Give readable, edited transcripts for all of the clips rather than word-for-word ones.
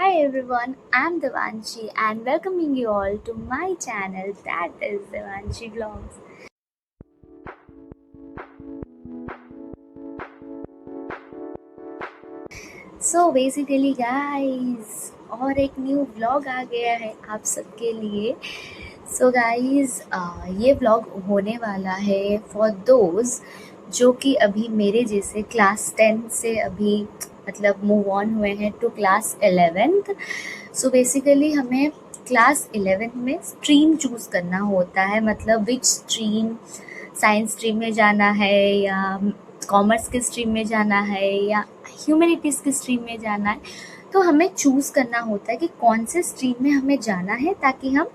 Hi everyone, I'm Devanshi and welcoming you all to my channel that is Devanshi Vlogs. So basically guys, और एक new vlog आ गया है आप सबके लिए. सो गाइज ये व्लॉग होने वाला है फॉर दोज जो कि अभी मेरे जैसे क्लास 10 से अभी मतलब मूव ऑन हुए हैं to class 11th. So basically हमें क्लास 11 में स्ट्रीम चूज़ करना होता है, मतलब विच स्ट्रीम, साइंस स्ट्रीम में जाना है या कॉमर्स के स्ट्रीम में जाना है या ह्यूमैनिटीज़ की स्ट्रीम में जाना है. तो हमें चूज़ करना होता है कि कौन से स्ट्रीम में हमें जाना है ताकि हम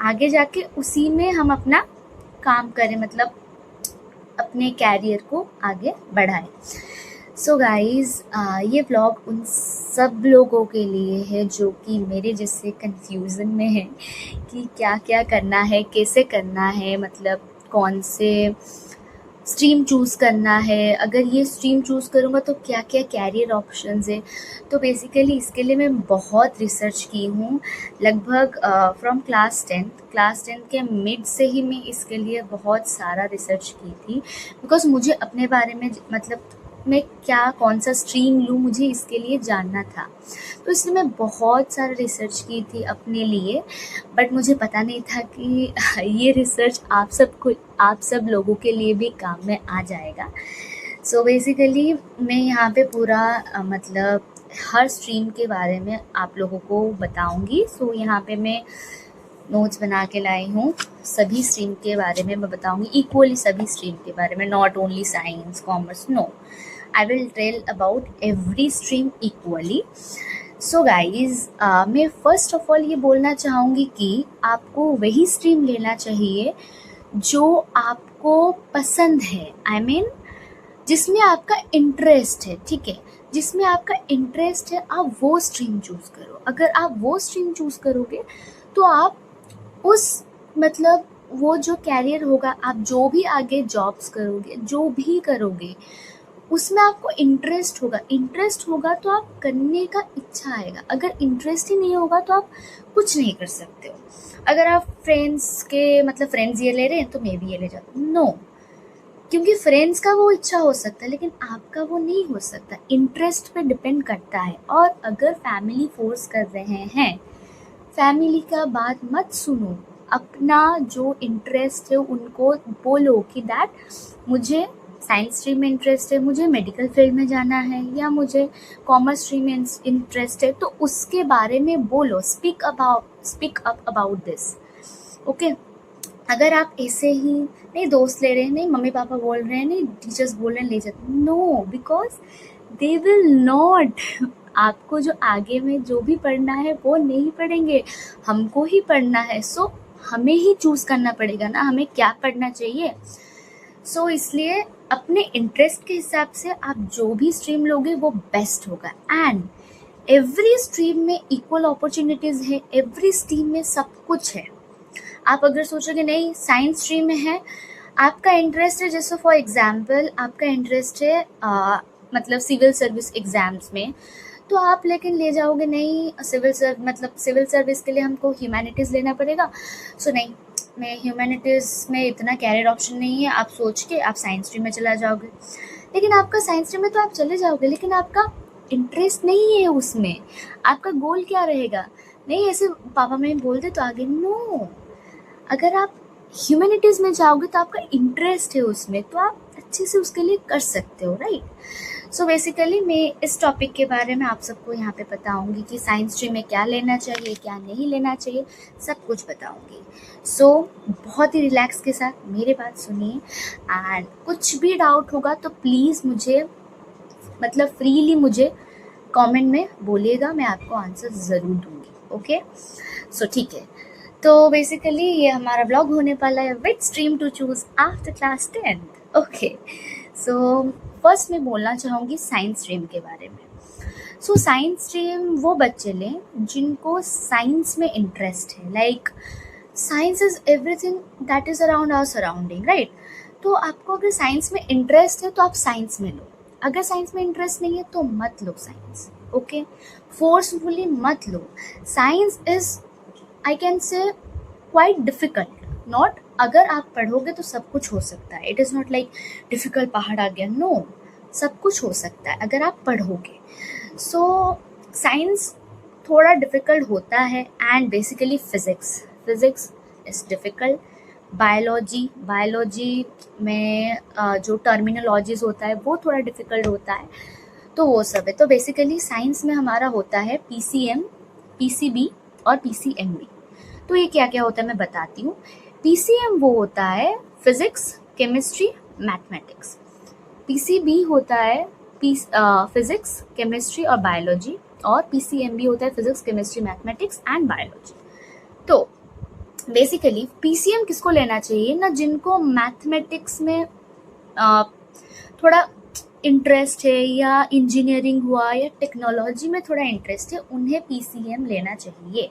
आगे जाके उसी में हम अपना काम करें, मतलब अपने कैरियर को आगे बढ़ाएं. सो गाइज़ ये व्लॉग उन सब लोगों के लिए है जो कि मेरे जैसे कंफ्यूजन में है कि क्या क्या करना है, कैसे करना है, मतलब कौन से स्ट्रीम चूज़ करना है, अगर ये स्ट्रीम चूज़ करूँगा तो क्या क्या कैरियर ऑप्शंस है. तो बेसिकली इसके लिए मैं बहुत रिसर्च की हूँ, लगभग फ्रॉम क्लास 10 के मिड से ही मैं इसके लिए बहुत सारा रिसर्च की थी. बिकॉज मुझे अपने बारे में मतलब मैं क्या कौन सा स्ट्रीम लूँ मुझे इसके लिए जानना था. तो इसलिए मैं बहुत सारा रिसर्च की थी अपने लिए, बट मुझे पता नहीं था कि ये रिसर्च आप सब लोगों के लिए भी काम में आ जाएगा. सो बेसिकली मैं यहाँ पे पूरा मतलब हर स्ट्रीम के बारे में आप लोगों को बताऊँगी. सो यहाँ पे मैं नोट्स बना के लाई हूँ, सभी स्ट्रीम के बारे में मैं बताऊँगी, इक्वली सभी स्ट्रीम के बारे में, not only science commerce, no, I will tell about every stream equally. So guys मैं फ़र्स्ट ऑफ ऑल ये बोलना चाहूँगी कि आपको वही स्ट्रीम लेना चाहिए जो आपको पसंद है, आई मीन जिसमें आपका इंटरेस्ट है. ठीक है, जिसमें आपका इंटरेस्ट है आप वो स्ट्रीम चूज़ करो. अगर आप वो स्ट्रीम चूज़ करोगे तो आप उस मतलब वो जो कैरियर होगा, आप जो भी आगे जॉब्स करोगे, जो भी करोगे उसमें आपको इंटरेस्ट होगा तो आप करने का इच्छा आएगा. अगर इंटरेस्ट ही नहीं होगा तो आप कुछ नहीं कर सकते हो. अगर आप फ्रेंड्स ये ले रहे हैं तो मैं भी ये ले जाता हूँ, नो, क्योंकि फ्रेंड्स का वो इच्छा हो सकता है लेकिन आपका वो नहीं हो सकता. इंटरेस्ट पे डिपेंड करता है. और अगर फैमिली फोर्स कर रहे हैं, फैमिली का बात मत सुनो, अपना जो इंटरेस्ट है उनको बोलो कि दैट मुझे साइंस स्ट्रीम में इंटरेस्ट है, मुझे मेडिकल फील्ड में जाना है या मुझे कॉमर्स स्ट्रीम में इंटरेस्ट है, तो उसके बारे में बोलो, speak up about this. Okay, अगर आप ऐसे ही नहीं दोस्त ले रहे हैं, नहीं मम्मी पापा बोल रहे हैं, नहीं टीचर्स बोल रहे हैं ले जाते, no, because they will not. आपको जो आगे में जो भी पढ़ना है वो नहीं पढ़ेंगे, हमको ही पढ़ना है. सो हमें ही चूज़ करना पड़ेगा ना हमें क्या पढ़ना चाहिए. सो इसलिए अपने इंटरेस्ट के हिसाब से आप जो भी स्ट्रीम लोगे वो बेस्ट होगा. एंड एवरी स्ट्रीम में इक्वल अपॉर्चुनिटीज़ है, एवरी स्ट्रीम में सब कुछ है. आप अगर सोचोगे नहीं साइंस स्ट्रीम में है, आपका इंटरेस्ट है, जैसे फॉर एग्जांपल आपका इंटरेस्ट है मतलब सिविल सर्विस एग्ज़ाम्स में, तो आप लेकिन ले जाओगे नहीं सिविल सर्विस के लिए हमको ह्यूमैनिटीज़ लेना पड़ेगा. सो नहीं, मैं ह्यूमैनिटीज़ में इतना कैरियर ऑप्शन नहीं है, आप सोच के आप साइंस स्ट्रीम में चला जाओगे. लेकिन आपका साइंस स्ट्रीम में तो आप चले जाओगे लेकिन आपका इंटरेस्ट नहीं है उसमें. आपका गोल क्या रहेगा, नहीं ऐसे पापा मम्मी बोल दे तो आगे, नो. अगर आप ह्यूमैनिटीज़ में जाओगे तो आपका इंटरेस्ट है उसमें, तो आप अच्छे से उसके लिए कर सकते हो, राइट. सो बेसिकली मैं इस टॉपिक के बारे में आप सबको यहाँ पे बताऊँगी कि साइंस स्ट्रीम में क्या लेना चाहिए, क्या नहीं लेना चाहिए, सब कुछ बताऊँगी. सो बहुत ही रिलैक्स के साथ मेरे बात सुनिए. एंड कुछ भी डाउट होगा तो प्लीज़ मुझे मतलब फ्रीली मुझे कमेंट में बोलिएगा, मैं आपको आंसर ज़रूर दूँगी. ओके, सो ठीक है. तो बेसिकली ये हमारा ब्लॉग होने वाला है which stream to choose after class 10th. Okay, so first मैं बोलना चाहूँगी साइंस स्ट्रीम के बारे में. सो साइंस स्ट्रीम वो बच्चे लें जिनको साइंस में इंटरेस्ट है, like science is everything that is around our surrounding, right. तो आपको अगर साइंस में इंटरेस्ट है तो आप साइंस में लो, अगर साइंस में इंटरेस्ट नहीं है तो मत लो साइंस. ओके, फोर्सफुली मत लो। Science is, I can say, quite difficult. Not अगर आप पढ़ोगे तो सब कुछ हो सकता है, it is not like difficult पहाड़ आ गया, नो, सब कुछ हो सकता है अगर आप पढ़ोगे। सो साइंस थोड़ा डिफिकल्ट होता है, and basically physics is difficult. Biology में जो टर्मिनोलॉजीज होता है वो थोड़ा डिफिकल्ट होता है, तो वो सब है। तो बेसिकली साइंस में हमारा होता है पीसीएम, पीसीबी और पीसीएमबी। तो ये क्या क्या होता है मैं बताती हूँ। पीसीएम वो होता है फिजिक्स, केमिस्ट्री, मैथमेटिक्स। पीसीबी होता है फिजिक्स, केमिस्ट्री और बायोलॉजी, और पीसीएमबी होता है physics, chemistry, mathematics and biology. तो बेसिकली पीसीएम किसको लेना चाहिए ना, जिनको मैथमेटिक्स में थोड़ा इंटरेस्ट है, या इंजीनियरिंग हुआ या टेक्नोलॉजी में थोड़ा इंटरेस्ट है, उन्हें पीसीएम लेना चाहिए।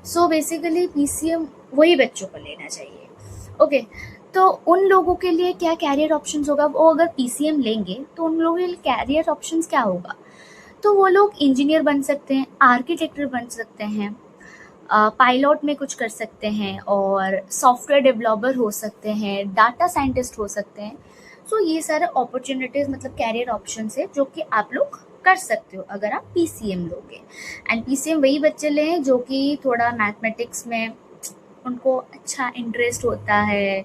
सो बेसिकली पीसीएम वही बच्चों को लेना चाहिए। ओके, तो उन लोगों के लिए क्या कैरियर ऑप्शंस होगा, वो अगर पीसीएम लेंगे तो उन लोगों के लिए कैरियर ऑप्शंस क्या होगा, तो वो लोग इंजीनियर बन सकते हैं, आर्किटेक्टर बन सकते हैं, पायलट में कुछ कर सकते हैं, और सॉफ्टवेयर डेवलपर हो सकते हैं, डाटा साइंटिस्ट हो सकते हैं। सो ये सारे अपॉर्चुनिटीज़ मतलब कैरियर ऑप्शंस है जो कि आप लोग कर सकते हो अगर आप पीसीएम लोगे। एंड पीसीएम वही बच्चे लें जो कि थोड़ा मैथमेटिक्स में उनको अच्छा इंटरेस्ट होता है,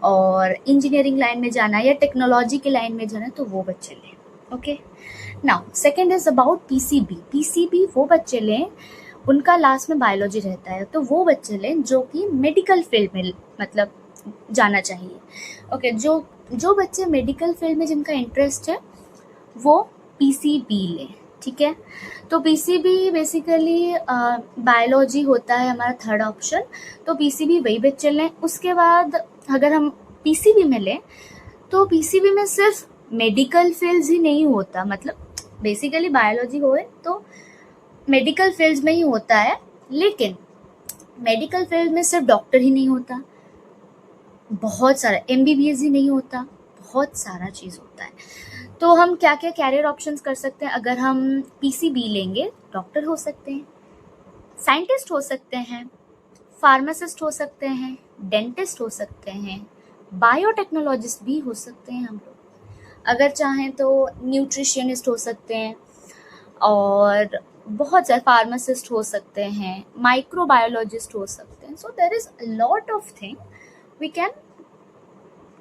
और इंजीनियरिंग लाइन में जाना या टेक्नोलॉजी के लाइन में जाना, तो वो बच्चे लें। Okay, now second is about PCB. PCB वो बच्चे लें, उनका लास्ट में बायोलॉजी रहता है, तो वो बच्चे लें जो कि मेडिकल फील्ड में मतलब जाना चाहिए। ओके, जो बच्चे मेडिकल फील्ड में जिनका इंटरेस्ट है वो पीसीबी लें, ठीक है। तो पीसीबी बेसिकली बायोलॉजी होता है हमारा थर्ड ऑप्शन, तो पीसीबी वही बच्चे लें। उसके बाद अगर हम पीसीबी में लें तो पीसीबी में सिर्फ मेडिकल फील्ड्स ही नहीं होता, मतलब बेसिकली बायोलॉजी होए तो मेडिकल फील्ड्स में ही होता है, लेकिन मेडिकल फील्ड में सिर्फ डॉक्टर ही नहीं होता, बहुत सारा एमबीबीएस ही नहीं होता, बहुत सारा चीज़ होता है। तो हम क्या क्या कैरियर ऑप्शंस कर सकते हैं अगर हम पीसीबी लेंगे, डॉक्टर हो सकते हैं, साइंटिस्ट हो सकते हैं, फार्मासिस्ट हो सकते हैं, डेंटिस्ट हो सकते हैं, बायोटेक्नोलॉजिस्ट भी हो सकते हैं हम लोग, अगर चाहें तो न्यूट्रिशनिस्ट हो सकते हैं, और बहुत सारे फार्मासिस्ट हो सकते हैं, माइक्रोबायोलॉजिस्ट हो सकते हैं। So there is a lot of thing we can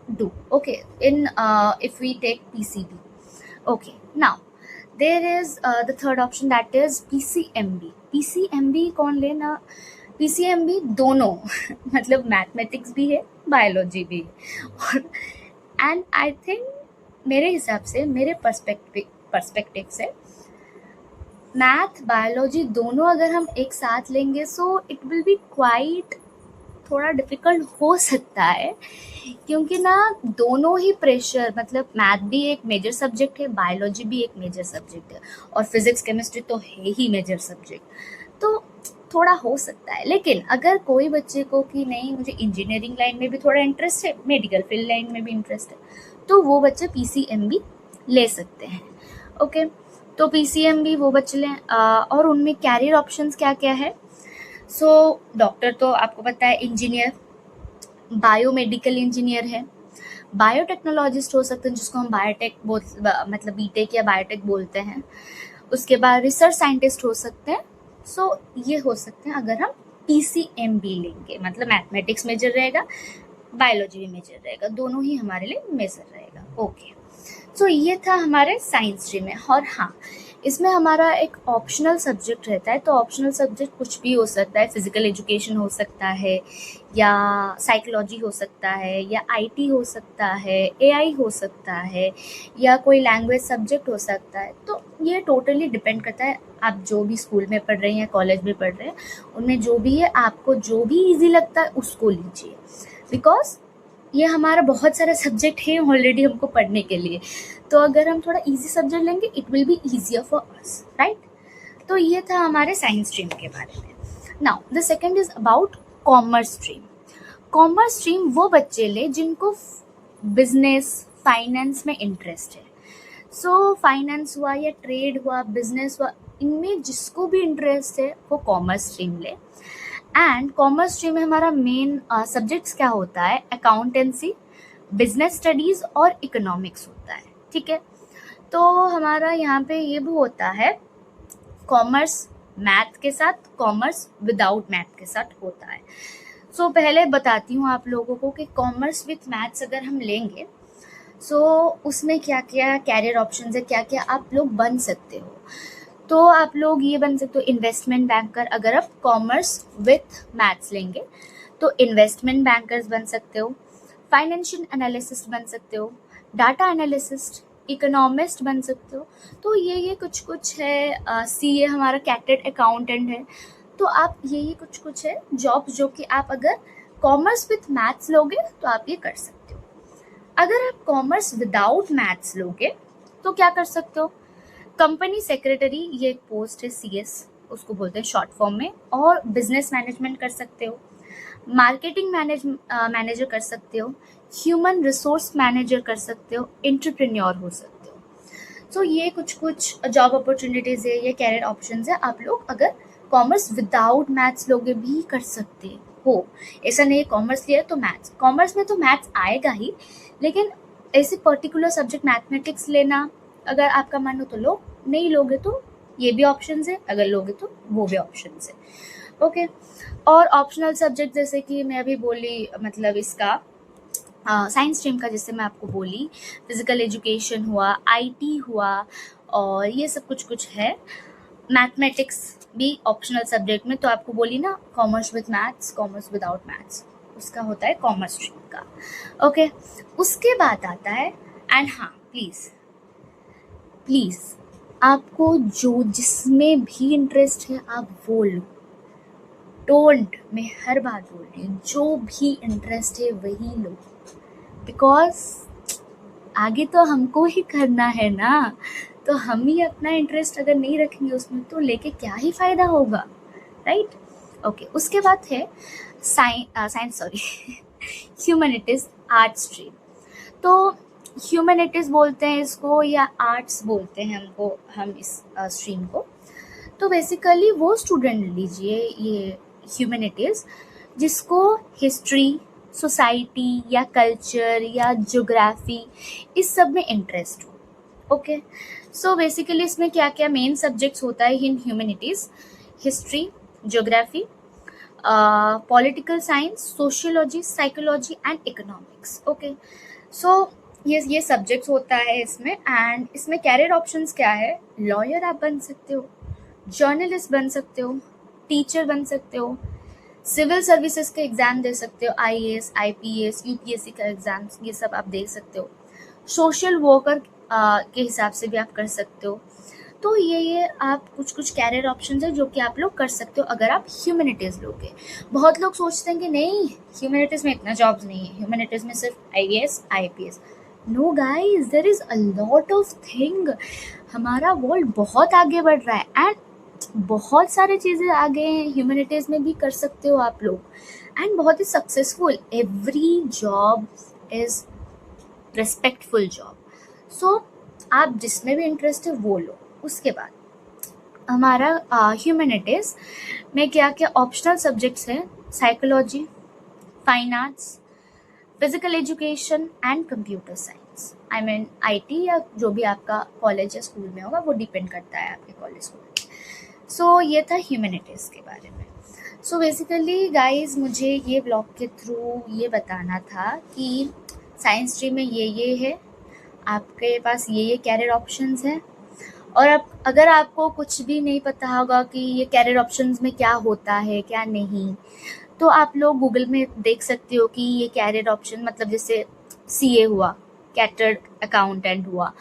do, okay, in if we take PCB. Okay, now there is the third option, that is PCMB. PCMB कौन लेना, PCMB दोनों मतलब मैथमेटिक्स भी है, बायोलॉजी भी है, और एंड आई थिंक मेरे हिसाब से, मेरे पर्सपेक्टिव से मैथ बायोलॉजी दोनों अगर हम एक साथ लेंगे so it will be quite थोड़ा डिफ़िकल्ट हो सकता है, क्योंकि ना दोनों ही प्रेशर, मतलब मैथ भी एक मेजर सब्जेक्ट है, बायोलॉजी भी एक मेजर सब्जेक्ट है, और फिजिक्स केमिस्ट्री तो है ही मेजर सब्जेक्ट, तो थोड़ा हो सकता है। लेकिन अगर कोई बच्चे को कि नहीं मुझे इंजीनियरिंग लाइन में भी थोड़ा इंटरेस्ट है, मेडिकल फील्ड लाइन में भी इंटरेस्ट है, तो वो बच्चे पीसीएमबी ले सकते हैं। ओके, तो पीसीएमबी वो बच्चे लें, और उनमें कैरियर ऑप्शंस क्या क्या है। सो डॉक्टर तो आपको पता है, इंजीनियर, बायोमेडिकल इंजीनियर है, बायोटेक्नोलॉजिस्ट हो सकते हैं जिसको हम बायोटेक मतलब बीटेक या बायोटेक बोलते हैं, उसके बाद रिसर्च साइंटिस्ट हो सकते हैं। सो ये हो सकते हैं अगर हम पीसीएमबी लेंगे, मतलब मैथमेटिक्स मेजर रहेगा, बायोलॉजी भी मेजर रहेगा, दोनों ही हमारे लिए मेजर रहेगा। ओके, सो ये था हमारे साइंस स्ट्रीम में। और हाँ, इसमें हमारा एक ऑप्शनल सब्जेक्ट रहता है, तो ऑप्शनल सब्जेक्ट कुछ भी हो सकता है, फिजिकल एजुकेशन हो सकता है, या साइकोलॉजी हो सकता है, या आईटी हो सकता है, एआई हो सकता है, या कोई लैंग्वेज सब्जेक्ट हो सकता है। तो ये टोटली डिपेंड करता है आप जो भी स्कूल में पढ़ रहे हैं या कॉलेज में पढ़ रहे हैं, उनमें जो भी है आपको जो भी ईजी लगता है उसको लीजिए, बिकॉज ये हमारा बहुत सारे सब्जेक्ट हैं ऑलरेडी हमको पढ़ने के लिए, तो अगर हम थोड़ा इजी सब्जेक्ट लेंगे it will be easier for us, right. तो ये था हमारे साइंस स्ट्रीम के बारे में। Now the second is about commerce stream. Commerce stream वो बच्चे ले जिनको बिजनेस, फाइनेंस में इंटरेस्ट है। सो फाइनेंस हुआ या ट्रेड हुआ, बिजनेस हुआ, इनमें जिसको भी इंटरेस्ट है वो कॉमर्स स्ट्रीम ले। एंड कॉमर्स स्ट्रीम में हमारा मेन सब्जेक्ट्स क्या होता है, अकाउंटेंसी, बिजनेस स्टडीज और इकोनॉमिक्स होता है, ठीक है। तो हमारा यहाँ पे ये भी होता है कॉमर्स मैथ के साथ, कॉमर्स विदाउट मैथ के साथ होता है। सो पहले बताती हूँ आप लोगों को कि कॉमर्स विथ मैथ्स अगर हम लेंगे सो उसमें क्या क्या कैरियर ऑप्शंस है, क्या क्या आप लोग बन सकते हो। तो आप लोग ये बन सकते हो इन्वेस्टमेंट बैंकर। अगर आप कॉमर्स विथ मैथ्स लेंगे तो इन्वेस्टमेंट बैंकर्स बन सकते हो, फाइनेंशियल एनालिसिस्ट बन सकते हो, डाटा एनालिसिस्ट, इकोनॉमिस्ट बन सकते हो। तो ये कुछ है। सीए हमारा कैटेड अकाउंटेंट है। तो आप ये कुछ है जॉब्स जो कि आप अगर कॉमर्स विथ मैथ्स लोगे तो आप ये कर सकते हो। अगर आप कॉमर्स विदाउट मैथ्स लोगे तो क्या कर सकते हो, कंपनी सेक्रेटरी, ये एक पोस्ट है, सीएस उसको बोलते हैं शॉर्ट फॉर्म में, और बिजनेस मैनेजमेंट कर सकते हो, मार्केटिंग मैनेजर कर सकते हो, ह्यूमन रिसोर्स मैनेजर कर सकते हो, एंटरप्रेन्योर हो सकते हो। तो ये कुछ जॉब अपॉर्चुनिटीज है, ये कैरियर ऑप्शंस है। आप लोग अगर कॉमर्स विदाउट मैथ्स लोगे भी कर सकते हो। ऐसा नहीं कॉमर्स लिया तो मैथ्स, कॉमर्स में तो मैथ्स आएगा ही, लेकिन ऐसे पर्टिकुलर सब्जेक्ट मैथमेटिक्स लेना अगर आपका मन हो तो लो, नहीं लोगे तो ये भी ऑप्शंस है, अगर लोगे तो वो भी ऑप्शंस है। ओके। और ऑप्शनल सब्जेक्ट जैसे कि मैं अभी बोली, मतलब इसका साइंस स्ट्रीम का जैसे मैं आपको बोली, फिजिकल एजुकेशन हुआ, आईटी हुआ, और ये सब कुछ है। मैथमेटिक्स भी ऑप्शनल सब्जेक्ट में, तो आपको बोली ना commerce with maths, commerce without maths, उसका होता है कॉमर्स स्ट्रीम का। ओके। उसके बाद आता है, एंड हाँ प्लीज़ आपको जो जिसमें भी इंटरेस्ट है आप वो लो। डोंट, मैं हर बार बोल रही हूँ, जो भी इंटरेस्ट है वही लो, बिकॉज आगे तो हमको ही करना है ना। तो हम ही अपना इंटरेस्ट अगर नहीं रखेंगे उसमें तो लेके क्या ही फायदा होगा, राइट। ओके। उसके बाद है साइंस ह्यूमैनिटीज आर्ट स्ट्रीम। तो ह्यूमैनिटीज बोलते हैं इसको या आर्ट्स बोलते हैं हम इस स्ट्रीम को। तो बेसिकली वो स्टूडेंट लीजिए ये ह्यूमैनिटीज जिसको हिस्ट्री, सोसाइटी या कल्चर या ज्योग्राफी इस सब में इंटरेस्ट हो। ओके। सो बेसिकली इसमें क्या क्या मेन सब्जेक्ट्स होता है in humanities, history, geography, political science, sociology, psychology and economics. Okay. So ये सब्जेक्ट्स होता है इसमें। एंड इसमें कैरियर ऑप्शंस क्या है, लॉयर आप बन सकते हो, जर्नलिस्ट बन सकते हो, टीचर बन सकते हो, सिविल सर्विसेज के एग्जाम दे सकते हो, आईएएस, आईपीएस, यूपीएससी का एग्जाम, ये सब आप दे सकते हो, सोशल वर्कर के हिसाब से भी आप कर सकते हो। तो ये आप कुछ कैरियर ऑप्शंस है जो कि आप लोग कर सकते हो अगर आप ह्यूमैनिटीज लोगे। बहुत लोग सोचते हैं कि नहीं ह्यूमैनिटीज में इतना जॉब्स नहीं है, ह्यूमैनिटीज में सिर्फ IAS, IPS. No guys, there is a lot of thing. हमारा वर्ल्ड बहुत आगे बढ़ रहा है एंड बहुत सारी चीज़ें आगे हैं, ह्यूमैनिटीज में भी कर सकते हो आप लोग, एंड बहुत ही successful. Every job is respectful job. So आप जिसमें भी इंटरेस्ट है वो लो। उसके बाद हमारा ह्यूमैनिटीज में क्या क्या ऑप्शनल सब्जेक्ट्स हैं, psychology, fine arts, physical education and computer science. I mean IT या जो भी आपका कॉलेज या स्कूल में होगा वो डिपेंड करता है आपके कॉलेज स्कूल। सो ये था ह्यूमैनिटीज़ के बारे में। सो बेसिकली गाइज मुझे ये ब्लॉग के थ्रू ये बताना था कि साइंस स्ट्रीम में ये है, आपके पास ये कैरियर ऑप्शंस हैं। और अब अगर आपको कुछ भी नहीं पता होगा कि ये कैरियर ऑप्शंस में क्या होता है क्या नहीं, तो आप लोग गूगल में देख सकते हो कि ये कैरियर ऑप्शन, मतलब जैसे सीए हुआ, कैटर्ड अकाउंटेंट हुआ,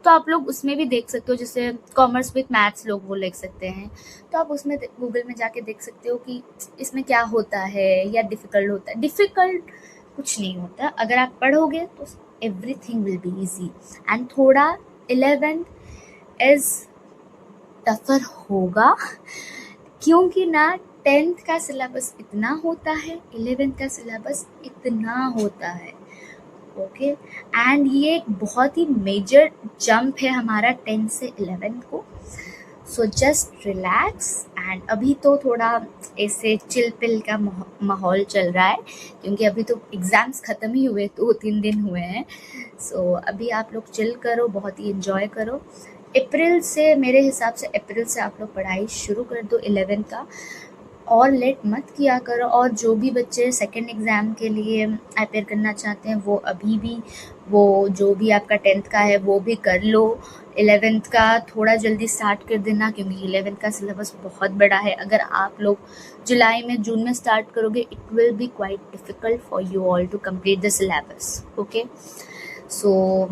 तो आप लोग उसमें भी देख सकते हो। जैसे कॉमर्स विथ मैथ्स लोग वो लिख सकते हैं, तो आप उसमें गूगल में जाके देख सकते हो कि इसमें क्या होता है या डिफ़िकल्ट होता है। डिफ़िकल्ट कुछ नहीं होता, अगर आप पढ़ोगे तो everything will be easy. And थोड़ा 11th इज टफर होगा क्योंकि ना 10th का सिलेबस इतना होता है, 11th का सिलेबस इतना होता है। ओके। एंड ये एक बहुत ही मेजर जंप है हमारा 10th से 11th को। So just relax. एंड अभी तो थोड़ा ऐसे चिल पिल का माहौल चल रहा है, क्योंकि अभी तो एग्ज़ाम्स ख़त्म ही हुए, 2-3 दिन हुए हैं। सो अभी आप लोग चिल करो, बहुत ही इन्जॉय करो। अप्रैल से, मेरे हिसाब से अप्रैल से आप लोग पढ़ाई शुरू कर दो 11th का, और लेट मत किया करो। और जो भी बच्चे सेकंड एग्ज़ाम के लिए अपेयर करना चाहते हैं, वो अभी भी, वो जो भी आपका 10th का है वो भी कर लो। 11th का थोड़ा जल्दी स्टार्ट कर देना, क्योंकि 11th का सिलेबस बहुत बड़ा है। अगर आप लोग जुलाई में, जून में स्टार्ट करोगे, it will be quite difficult for you all to complete the syllabus. Okay, so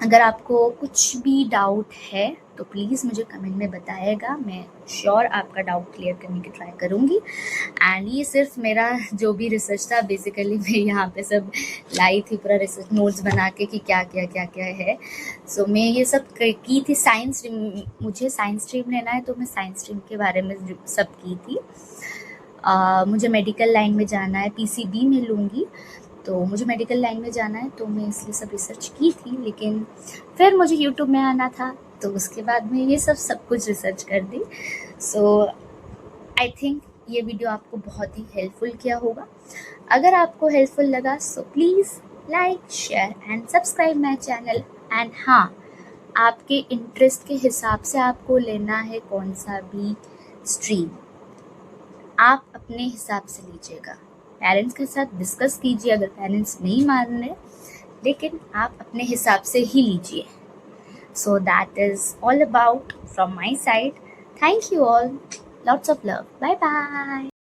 अगर आपको कुछ भी डाउट है तो प्लीज़ मुझे कमेंट में बताइएगा, मैं श्योर आपका डाउट क्लियर करने की ट्राई करूँगी। एंड ये सिर्फ मेरा जो भी रिसर्च था, बेसिकली मैं यहाँ पे सब लाई थी, पूरा रिसर्च नोट्स बना के कि क्या क्या है। सो मैं ये सब की थी। साइंस स्ट्रीम, मुझे साइंस स्ट्रीम लेना है, तो मैं साइंस स्ट्रीम के बारे में सब की थी। मुझे मेडिकल लाइन में जाना है, PCB में लूँगी, तो मुझे मेडिकल लाइन में जाना है, तो मैं इसलिए सब रिसर्च की थी। लेकिन फिर मुझे यूट्यूब में आना था, तो उसके बाद में ये सब कुछ रिसर्च कर दी। सो आई थिंक ये वीडियो आपको बहुत ही हेल्पफुल किया होगा। अगर आपको हेल्पफुल लगा so please like, share and subscribe my channel. And हाँ, आपके इंटरेस्ट के हिसाब से आपको लेना है कौन सा भी स्ट्रीम, आप अपने हिसाब से लीजिएगा। पेरेंट्स के साथ डिस्कस कीजिए, अगर पेरेंट्स नहीं मान रहे, लेकिन आप अपने हिसाब से ही लीजिए। So that is all about from my side. Thank you all, lots of love, bye bye।